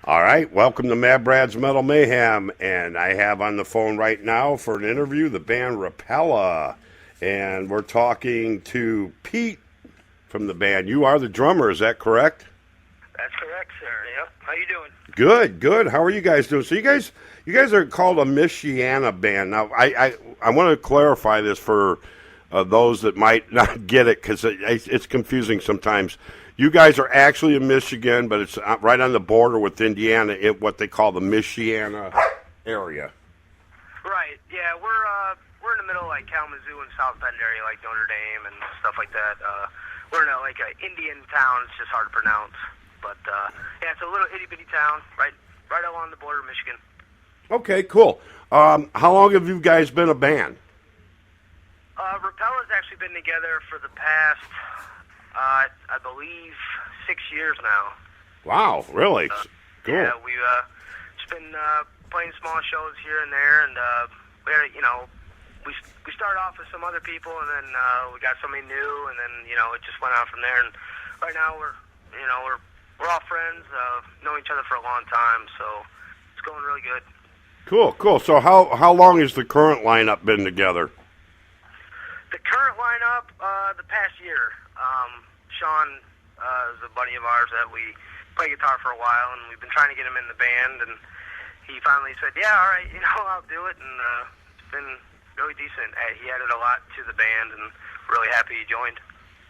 All right, welcome to Mad Brad's Metal Mayhem, and I have on the phone right now for an interview the band Repella, and we're talking to Pete from the band. You are the drummer, is that correct? That's correct, sir. Yep. How you doing? Good, good. How are you guys doing? So you guys are called a Michiana band. Now, I want to clarify this for those that might not get it because it's confusing sometimes. You guys are actually in Michigan, but it's right on the border with Indiana in what they call the Michiana area. Right. Yeah, we're in the middle of like Kalamazoo and South Bend area, like Notre Dame and stuff like that. We're in like an Indian town. It's just hard to pronounce, but yeah, it's a little itty bitty town right along the border of Michigan. Okay, cool. How long have you guys been a band? Repella's actually been together for the past, I believe, 6 years now. Wow, really? Cool. Yeah, we've just been playing small shows here and there, and we started off with some other people, and then we got somebody new, and then it just went on from there. And right now we're all friends, know each other for a long time, so it's going really good. Cool. So how long has the current lineup been together? The current lineup, the past year. Sean is a buddy of ours that we play guitar for a while, and we've been trying to get him in the band, and he finally said, yeah, all right, I'll do it, and it's been really decent. He added a lot to the band, and really happy he joined.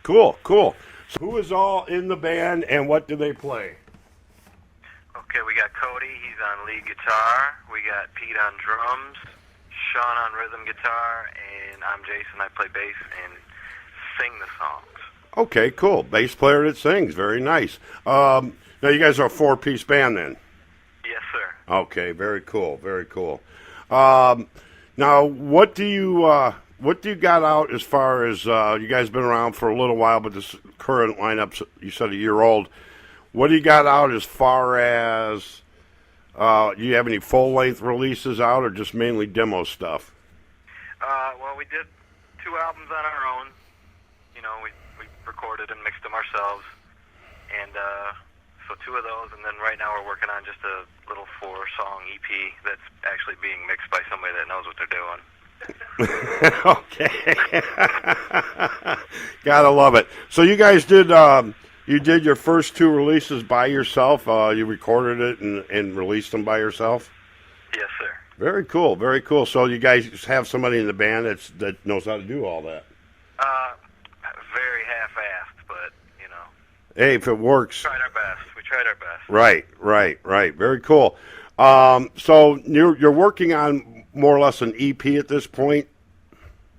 Cool. So who is all in the band, and what do they play? Okay, we got Cody, he's on lead guitar. We got Pete on drums, Sean on rhythm guitar, and I'm Jason. I play bass and sing the songs. Okay, cool. Bass player that sings. Very nice. Now you guys are a 4-piece band then? Yes, sir. Okay, very cool. Now, what do you got out as far as you guys been around for a little while, but this current lineup's you said a year old. What do you got out as far as do you have any full length releases out, or just mainly demo stuff? Well, we did 2 albums on our own. We recorded and mixed them ourselves, and so 2 of those, and then right now we're working on just a little 4-song EP that's actually being mixed by somebody that knows what they're doing. Okay. Gotta love it. So you guys did your first 2 releases by yourself. You recorded it and released them by yourself? Yes, sir. Very cool. So you guys have somebody in the band that knows how to do all that? Very half-assed, but, Hey, if it works. We tried our best. Right. Very cool. So you're working on more or less an EP at this point?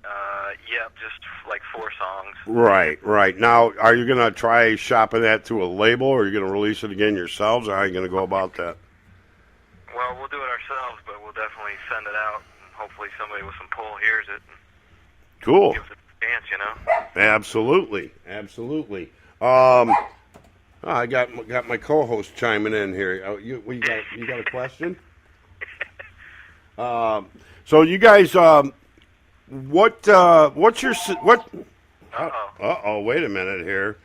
Yep, just like 4 songs. Right. Now, are you going to try shopping that to a label, or are you going to release it again yourselves, or how are you going to go about that? Well, we'll do it ourselves, but we'll definitely send it out, and hopefully somebody with some pull hears it. Cool. Gives it a chance, Absolutely. I got my co-host chiming in here. You got a question? So you guys, what's your what? Uh-oh, wait a minute here.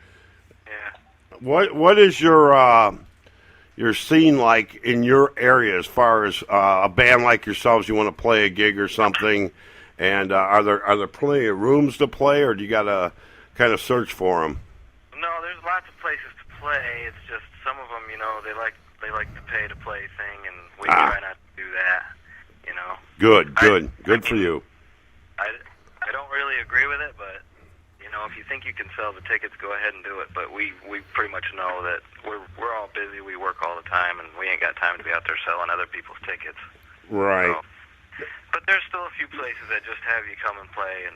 Yeah. What is your scene like in your area as far as a band like yourselves? You want to play a gig or something, and are there plenty of rooms to play, or do you got to kind of search for them? No, there's lots of places to play. It's just some of them, they like the pay to play thing, and we try not to do that. Good for you. I don't really agree with it, but if you think you can sell the tickets, go ahead and do it. But we pretty much know that we're all busy. We work all the time, and we ain't got time to be out there selling other people's tickets. Right. So, but there's still a few places that just have you come and play, and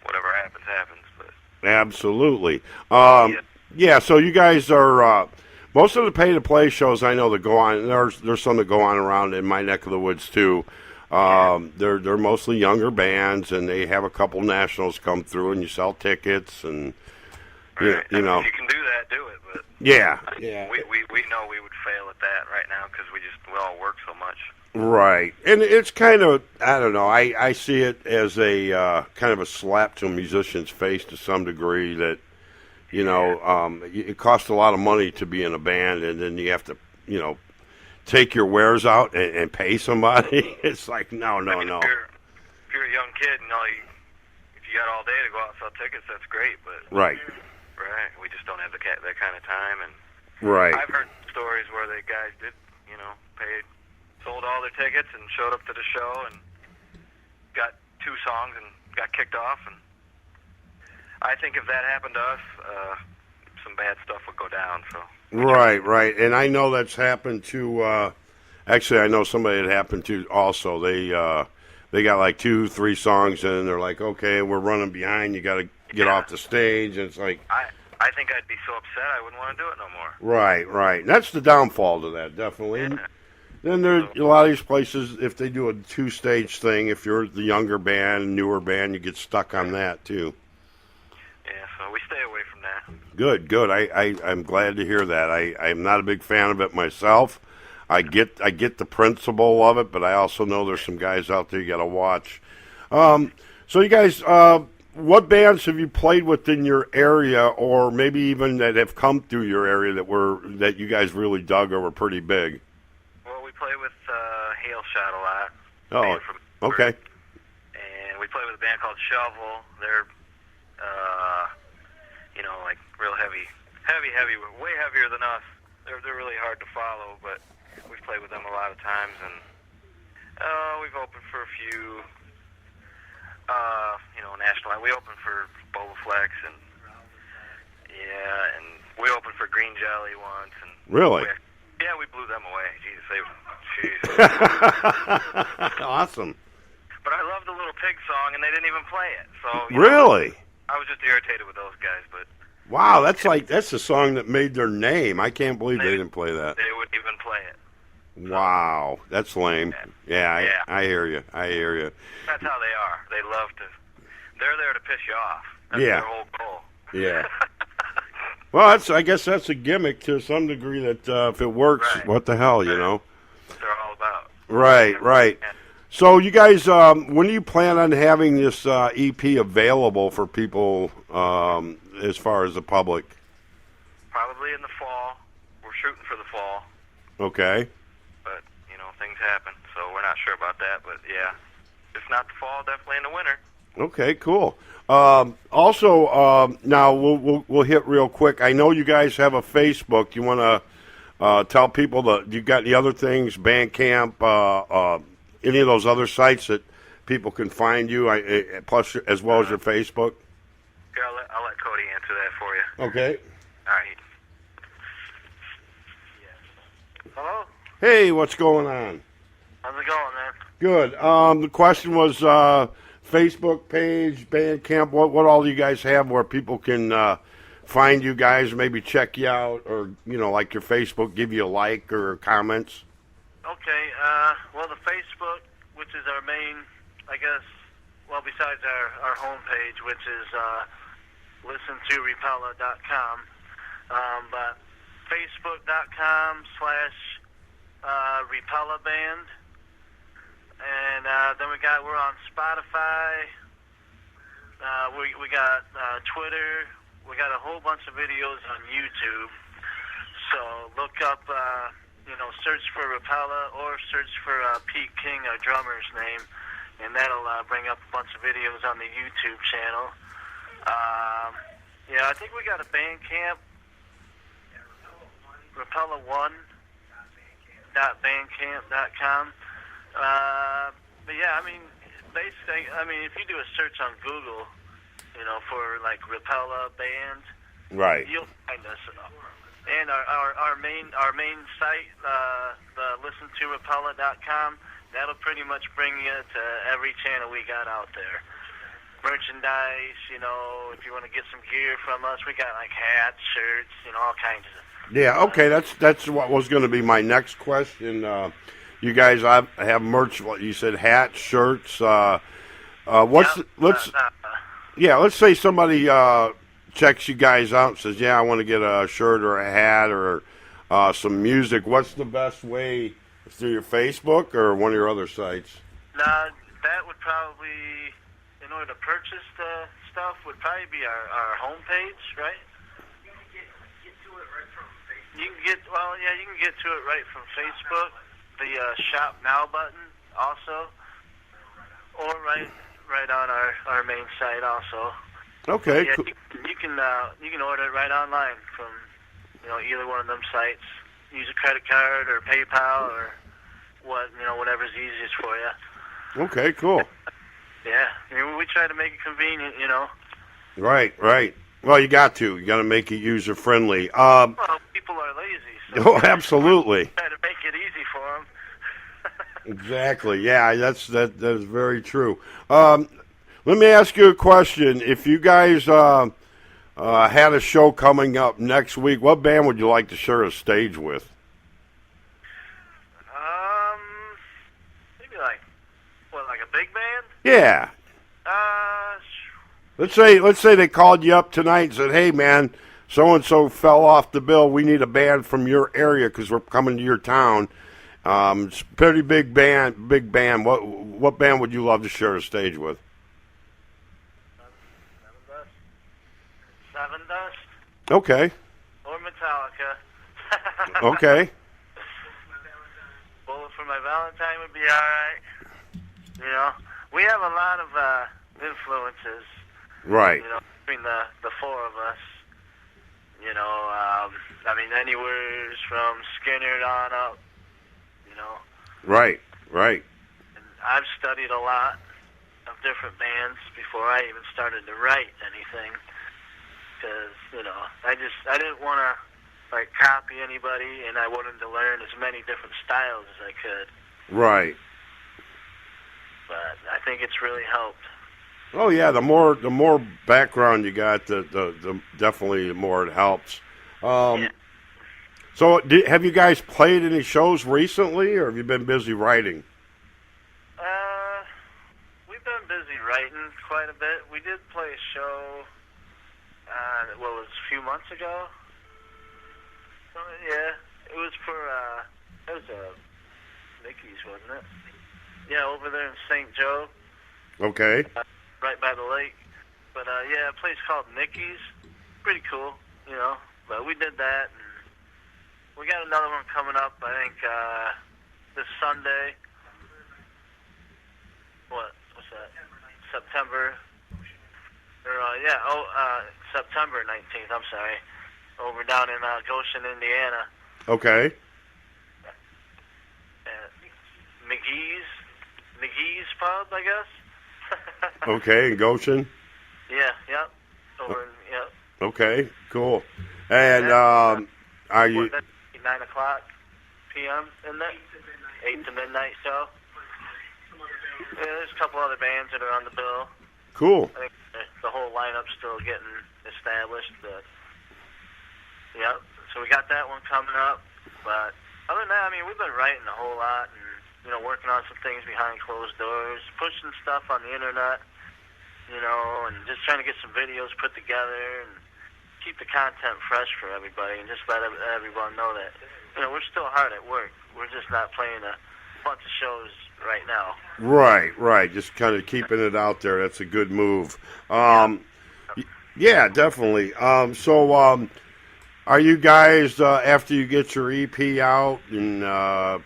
whatever happens. But absolutely. Yeah. Yeah. So you guys are most of the pay-to-play shows I know that go on. There's some that go on around in my neck of the woods too. They're mostly younger bands, and they have a couple nationals come through, and you sell tickets, and right. If you can do that, do it. But yeah. We know we would fail at that right now because we all work so much. Right, and it's kind of, I don't know, I see it as a kind of a slap to a musician's face to some degree that, it costs a lot of money to be in a band, and then you have to, take your wares out and pay somebody. It's like no. If you're a young kid and if you got all day to go out and sell tickets, that's great. But right, we just don't have that kind of time. And right. I've heard stories where the guys did, sold all their tickets and showed up to the show and got 2 songs and got kicked off. And I think if that happened to us, some bad stuff would go down. So. Right, and I know that's happened to. Actually, I know somebody it happened to also. They got like 2-3 songs in, and they're like, okay, we're running behind. You got to get off the stage, and it's like. I think I'd be so upset I wouldn't want to do it no more. Right. And that's the downfall to that, definitely. Yeah. Then there a lot of these places, if they do a 2-stage thing, if you're the younger band, newer band, you get stuck on that too. Yeah, so we stay away from that. Good. I'm glad to hear that. I'm not a big fan of it myself. I get the principle of it, but I also know there's some guys out there you got to watch. So you guys, what bands have you played with in your area, or maybe even that have come through your area that you guys really dug or were pretty big? Well, we play with Hail Shot a lot. Oh, okay. And we play with a band called Shovel. They're, like real heavy, way heavier than us. They're really hard to follow, but we've played with them a lot of times, and we've opened for a few, national. We opened for Bowflex, and we opened for Green Jelly once. And really? We blew them away. Jeez. Awesome. But I love the Little Pig song, and they didn't even play it. So really, I was just irritated with those guys. But wow, that's the song that made their name. I can't believe they didn't play that. They wouldn't even play it. Wow, that's lame. Yeah, I hear you. That's how they are. They love to. They're there to piss you off. That's their whole goal. Yeah. Well, I guess that's a gimmick to some degree. That if it works, what the hell, you know? What they're all about. Right. Yeah. So you guys, when do you plan on having this EP available for people as far as the public? Probably in the fall. We're shooting for the fall. Okay. But, things happen, so we're not sure about that. But, yeah, if not the fall, definitely in the winter. Okay, cool. Also, now we'll hit real quick. I know you guys have a Facebook. You want to tell people that you got any other things, Bandcamp, any of those other sites that people can find you, plus as well as your Facebook? Yeah, I'll let Cody answer that for you. Okay. All right. Hello? Hey, what's going on? How's it going, man? Good. The question was Facebook page, Bandcamp, what all do you guys have where people can find you guys, maybe check you out, or, like your Facebook, give you a like or comments? Okay, well, the Facebook, which is our main, besides our homepage, which is listentorepella.com, but facebook.com/Repella Band, and then we're on Spotify, we got Twitter, we got a whole bunch of videos on YouTube, so look up, search for Repella or search for Pete King, our drummer's name, and that'll bring up a bunch of videos on the YouTube channel. I think we got a Bandcamp, Repella1.bandcamp.com. Basically, if you do a search on Google, for like Repella Band, right, you'll find us. And our main site, the listentorepella.com, that'll pretty much bring you to every channel we got out there. Merchandise, if you want to get some gear from us, we got like hats, shirts, all kinds of. Yeah, okay, that's what was going to be my next question. You guys have merch. You said hats, shirts. Let's say somebody checks you guys out and says, I want to get a shirt or a hat or some music. What's the best way? Through your Facebook or one of your other sites? That would probably, in order to purchase the stuff, would probably be our homepage, right? You can get to it right from Facebook. You can get to it right from Facebook, the Shop Now button also, or right on our main site also. Okay. Yeah, Cool. you can order it right online from either one of them sites. Use a credit card or PayPal or whatever's easiest for you. Okay. Cool. Yeah, we try to make it convenient. Right. Well, you got to make it user friendly. Well, people are lazy. So Oh, absolutely. try to make it easy for them. Exactly. Yeah, that's very true. Let me ask you a question. If you guys had a show coming up next week, what band would you like to share a stage with? Maybe like a big band? Yeah. Let's say they called you up tonight and said, "Hey, man, so and so fell off the bill. We need a band from your area because we're coming to your town. It's a pretty big band. Big band. What band would you love to share a stage with?" Seven Dust. Okay. Or Metallica. Okay. Bullet for My Valentine would be alright. We have a lot of influences. Right. Between the four of us. Anywhere from Skinner on up. Right. And I've studied a lot of different bands before I even started to write anything. Because, I didn't want to, copy anybody, and I wanted to learn as many different styles as I could. Right. But I think it's really helped. Oh yeah, the more background you got, the definitely the more it helps. Yeah. So, have you guys played any shows recently, or have you been busy writing? We've been busy writing quite a bit. We did play a show, it was a few months ago. Yeah, it was for, Mickey's, wasn't it? Yeah, over there in St. Joe. Okay. Right by the lake. But, a place called Mickey's. Pretty cool, But we did that, and we got another one coming up, I think, this Sunday. What's that? September. September 19th, I'm sorry. Over down in Goshen, Indiana. Okay. McGee's Pub, I guess. Okay, in Goshen. Yeah, yep. Yep. Okay, cool. And are you? 9 o'clock p.m. in there? 8 to midnight show. Yeah, there's a couple other bands that are on the bill. Cool. I think the whole lineup's still getting established, but yeah. So we got that one coming up. But other than that, we've been writing a whole lot and working on some things behind closed doors, pushing stuff on the internet, and just trying to get some videos put together and keep the content fresh for everybody, and just let everyone know that we're still hard at work. We're just not playing a bunch of shows right now. Right. Just kind of keeping it out there. That's a good move. Yeah, definitely. Are you guys, after you get your EP out and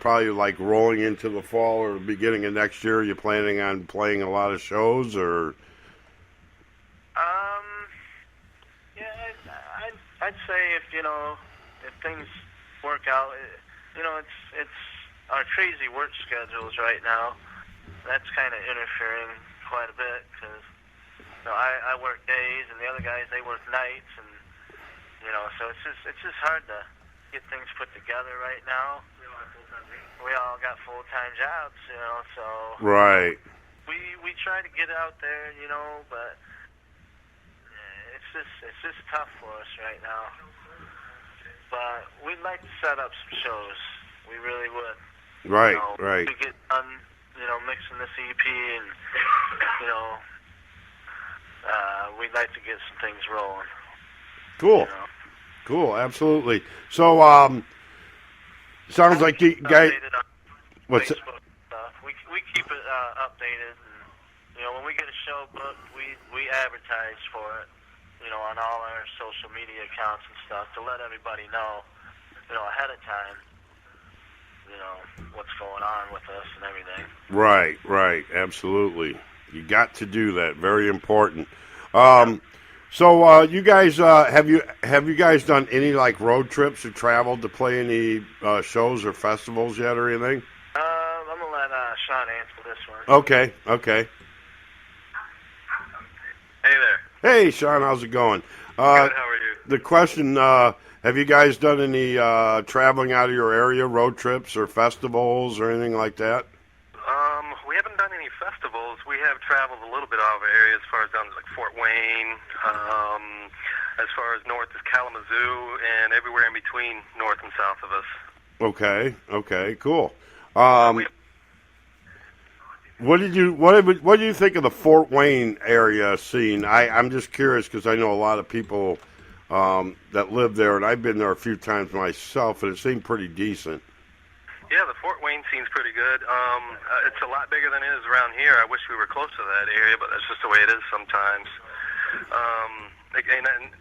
probably rolling into the fall or beginning of next year, are you planning on playing a lot of shows or? I'd say if things work out, it's our crazy work schedules right now. That's kind of interfering quite a bit because I work days and the other guys they work nights, and so it's just hard to get things put together right now. We all got full-time jobs, so right. We try to get out there, but it's just tough for us right now. But we'd like to set up some shows. We really would. Right, right. We get done, mixing this EP, and we'd like to get some things rolling. Cool. Cool, absolutely. So, sounds like you guys. What's Facebook stuff. We keep it updated, and when we get a show booked, we advertise for it, on all our social media accounts and stuff to let everybody know. ahead of time, what's going on with us and everything. Right, absolutely. You got to do that. Very important. So you guys have you guys done any like road trips or traveled to play any shows or festivals yet or anything? I'm gonna let Sean answer this one. Okay. Hey there. Hey, Sean, how's it going? Good, how are you? The question: have you guys done any traveling out of your area, road trips or festivals or anything like that? We haven't done any festivals. We have traveled a little bit out of area as far as down to like Fort Wayne, as far as north as Kalamazoo, and everywhere in between north and south of us. Okay, cool. What do you think of the Fort Wayne area scene? I'm just curious because I know a lot of people that live there, and I've been there a few times myself, and it seemed pretty decent. Yeah, the Fort Wayne scene's pretty good. It's a lot bigger than it is around here. I wish we were close to that area, but that's just the way it is sometimes.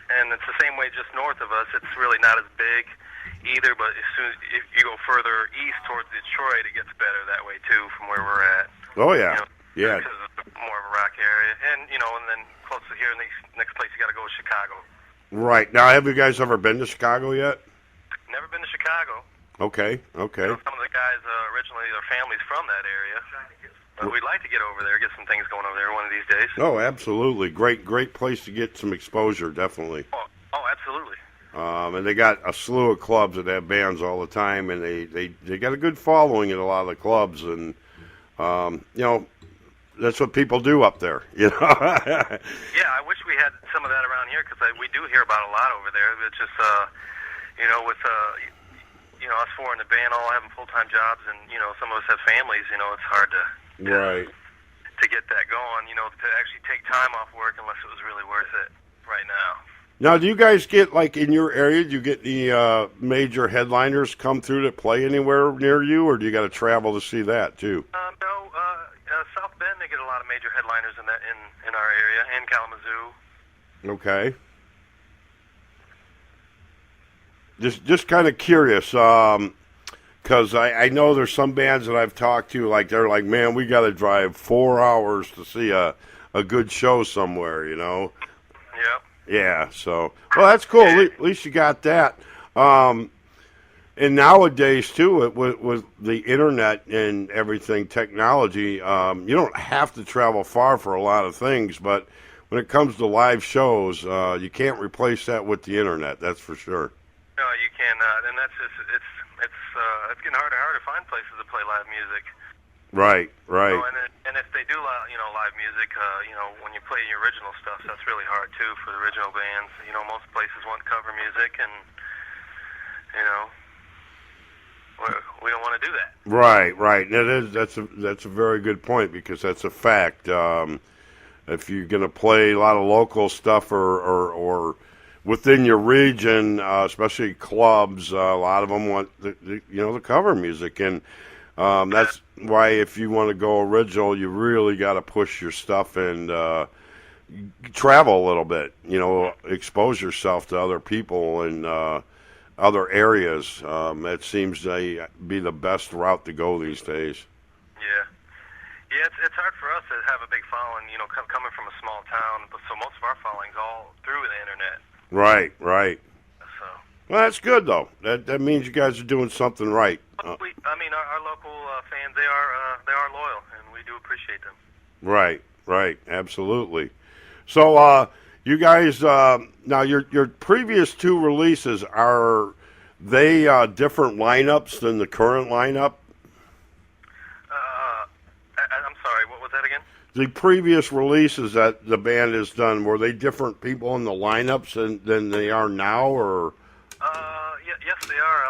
And it's the same way just north of us. It's really not as big either, but as soon as if you go further east towards Detroit, it gets better that way too from where we're at. Oh yeah, yeah. Because it's more of a rock area, and and then close to here, next place you got to go is Chicago. Right. Now, have you guys ever been to Chicago yet? Never been to Chicago. Okay. Some of the guys originally, their families from that area. But we'd like to get over there, get some things going over there one of these days. Oh, absolutely. Great place to get some exposure, definitely. Oh, absolutely. And they got a slew of clubs that have bands all the time, and they got a good following at a lot of the clubs, and that's what people do up there. Yeah, I wish we had some of that around here because we do hear about a lot over there. It's just with us four in the band all having full-time jobs, and some of us have families. It's hard to get that going. To actually take time off work unless it was really worth it right now. Now, do you guys get, like, in your area, do you get the major headliners come through to play anywhere near you, or do you got to travel to see that, too? No, South Bend, they get a lot of major headliners in our area, and Kalamazoo. Okay. Just kind of curious, because I know there's some bands that I've talked to, like, they're like, man, we got to drive 4 hours to see a good show somewhere, Yep. Yeah, so, well, that's cool. At least you got that. And nowadays, too, with the internet and everything, technology, you don't have to travel far for a lot of things, but when it comes to live shows, you can't replace that with the internet, that's for sure. No, you cannot, and that's just, it's getting harder and harder to find places to play live music. Right. And if they do, live music, when you play your original stuff, that's really hard too for the original bands. Most places want cover music, and we don't want to do that. Right. That's a very good point because that's a fact. If you're going to play a lot of local stuff or within your region, especially clubs, a lot of them want the cover music, and that's why if you want to go original, you really got to push your stuff and travel a little bit. Expose yourself to other people and other areas. It seems to be the best route to go these days. Yeah, it's hard for us to have a big following. Coming from a small town, but so most of our following's all through the internet. Right. So. Well, that's good though. That means you guys are doing something right. Our local fans, they are loyal, and we do appreciate them. Right, absolutely. So, you guys, now your previous two releases, are they different lineups than the current lineup? I'm sorry, what was that again? The previous releases that the band has done, were they different people in the lineups than they are now, or? Yes, they are.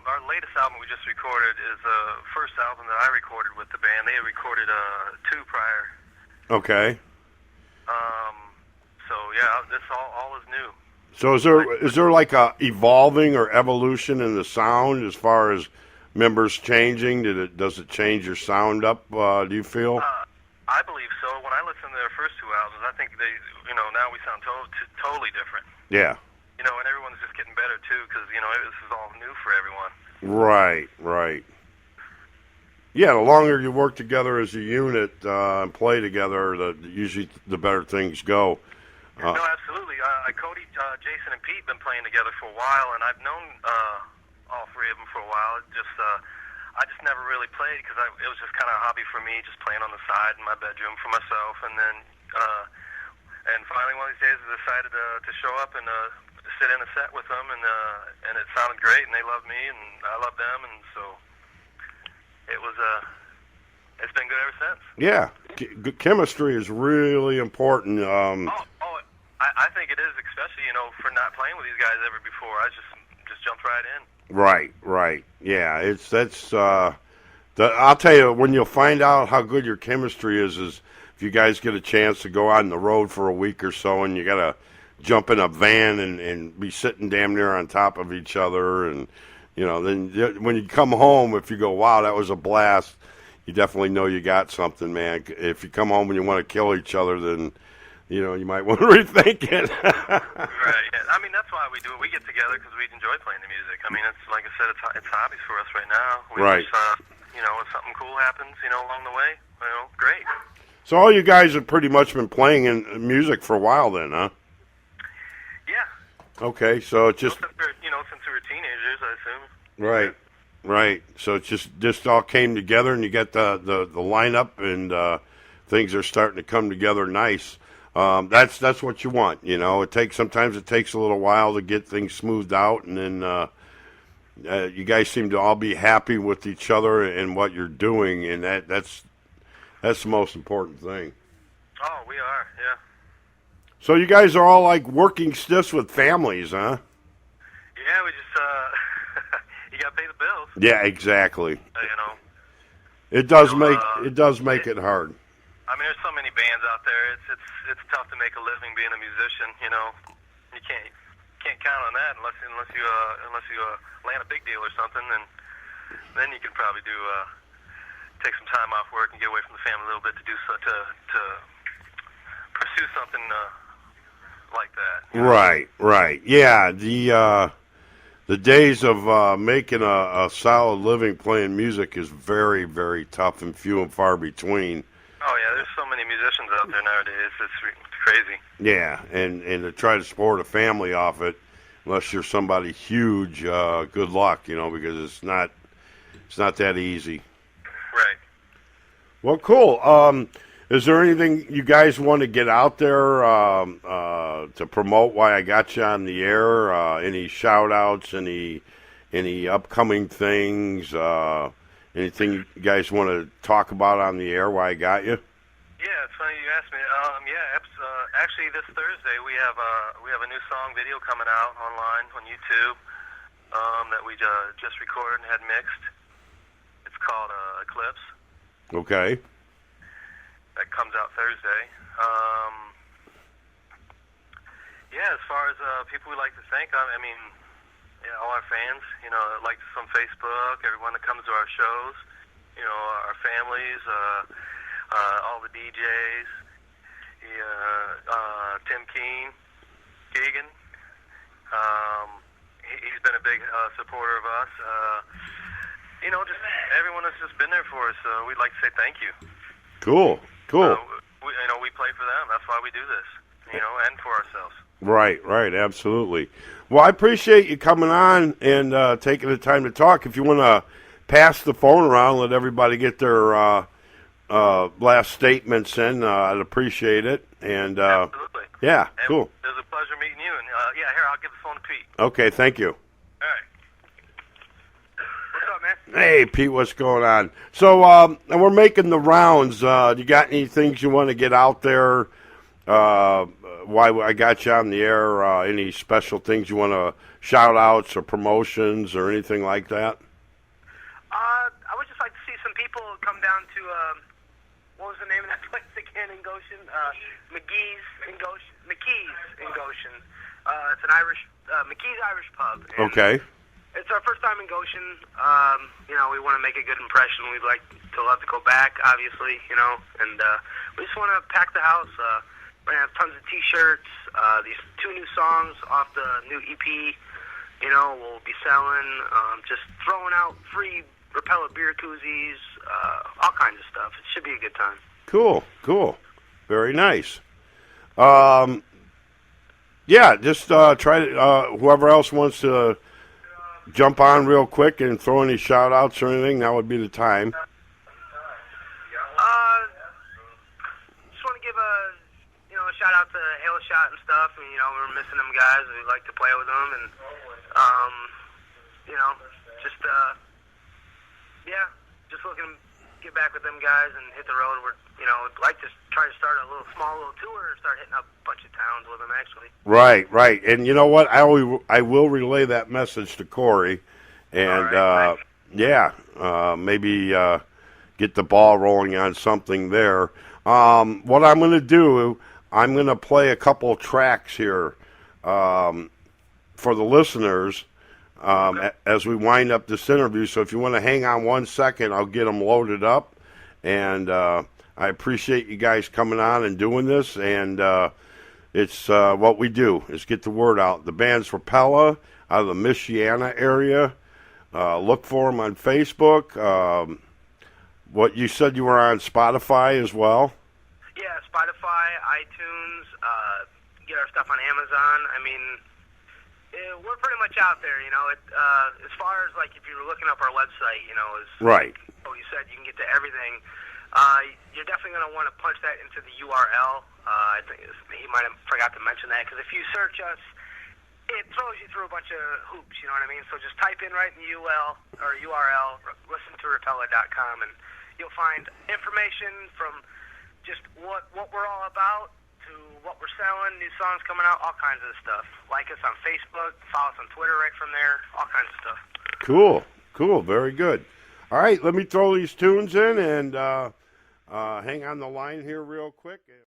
Our latest album we just recorded is the first album that I recorded with the band. They had recorded two prior. Okay. So yeah, this all is new. So is there like a evolving or evolution in the sound as far as members changing? Does it change your sound up? Do you feel? I believe so. When I listened to their first two albums, I think they, now we sound totally different. Yeah. And everyone's just getting better too, because this is all new for everyone. Right. Yeah, the longer you work together as a unit and play together, usually the better things go. No, absolutely. Cody, Jason, and Pete been playing together for a while, and I've known all three of them for a while. I just never really played because it was just kind of a hobby for me, just playing on the side in my bedroom for myself. And then, and finally one of these days I decided to show up and sit in a set with them, and it sounded great, and they loved me, and I loved them, and so it was it's been good ever since. Yeah, chemistry is really important. I think it is, especially for not playing with these guys ever before. I just jumped right in. Right. Yeah, I'll tell you, when you'll find out how good your chemistry is if you guys get a chance to go on the road for a week or so, and you gotta jump in a van and be sitting damn near on top of each other, and then when you come home, if you go, wow, that was a blast, you definitely know you got something, man. If you come home and you want to kill each other, then you might want to rethink it. Right. I mean, that's why we do it. We get together because we enjoy playing the music. I mean, it's like I said, it's hobbies for us right now. Right. Just, if something cool happens, along the way, great. So all you guys have pretty much been playing in music for a while then, huh? Yeah. Okay, so it's just... Since we were teenagers, I assume. Right. So it just all came together, and you got the lineup, and things are starting to come together nice. That's what you want, Sometimes it takes a little while to get things smoothed out, and then you guys seem to all be happy with each other and what you're doing, and that's the most important thing. Oh, we are, yeah. So you guys are all like working stiffs with families, huh? Yeah, we just you gotta pay the bills. Yeah, exactly. It does make it hard. I mean, there's so many bands out there. It's tough to make a living being a musician. You can't count on that unless you land a big deal or something, and then you can probably take some time off work and get away from the family a little bit to pursue something like that. Right. Yeah, the days of making a solid living playing music is very, very tough and few and far between. Oh yeah, there's so many musicians out there nowadays. It's crazy. Yeah, and to try to support a family off it, unless you're somebody huge, good luck, because it's not that easy. Right. Well, cool. Is there anything you guys want to get out there to promote while I got you on the air? Any shout-outs, any upcoming things, anything you guys want to talk about on the air while I got you? Yeah, it's funny you asked me. Actually, this Thursday we have a new song video coming out online on YouTube that we just recorded and had mixed. It's called Eclipse. Okay. That comes out Thursday. Yeah, as far as people we like to thank, I mean, all our fans, like us on Facebook, everyone that comes to our shows, our families, all the DJs, Tim Keegan. He's been a big supporter of us. Just everyone that's just been there for us. We'd like to say thank you. Cool. We play for them. That's why we do this, and for ourselves. Right, absolutely. Well, I appreciate you coming on and taking the time to talk. If you want to pass the phone around, let everybody get their last statements in, I'd appreciate it. And absolutely. Yeah, and cool. It was a pleasure meeting you. And here, I'll give the phone to Pete. Okay, thank you. All right. What's up, man? Hey, Pete, what's going on? So, and we're making the rounds. You got any things you want to get out there? Why I got you on the air? Any special things you want to shout-outs or promotions or anything like that? I would just like to see some people come down to, what was the name of that place again in Goshen? McKee's in Goshen. It's an McKee's Irish pub. Okay. It's our first time in Goshen. We want to make a good impression. We'd love to go back, obviously, and we just want to pack the house. We're going to have tons of T-shirts, these 2 new songs off the new EP we'll be selling, just throwing out free Repella beer koozies, all kinds of stuff. It should be a good time. Cool. Very nice. Just try to, whoever else wants to jump on real quick and throw any shout-outs or anything, that would be the time. Just want to give a shout out to Hail Shot and stuff. And, we're missing them guys. We like to play with them, and just looking to get back with them guys and hit the road. We'd like to try to start a small little tour and start hitting up a bunch of towns with them, actually. Right. And you know what? I will relay that message to Corey, and maybe get the ball rolling on something there. What I'm going to do, I'm going to play a couple tracks here for the listeners as we wind up this interview. So if you want to hang on 1 second, I'll get them loaded up. And I appreciate you guys coming on and doing this. And it's what we do is get the word out. The band's Repella out of the Michiana area. Look for them on Facebook. What you said you were on Spotify as well? Yeah, Spotify, iTunes, get our stuff on Amazon. I mean, we're pretty much out there, as far as, if you were looking up our website, Right. You said you can get to everything. You're definitely going to want to punch that into the URL. I think he might have forgot to mention that, because if you search us, it throws you through a bunch of hoops, you know what I mean? So just type in right in the URL, listen to Repella.com, and you'll find information from just what we're all about to what we're selling, new songs coming out, all kinds of stuff. Like us on Facebook, follow us on Twitter right from there, all kinds of stuff. Cool, very good. All right, let me throw these tunes in and hang on the line here real quick.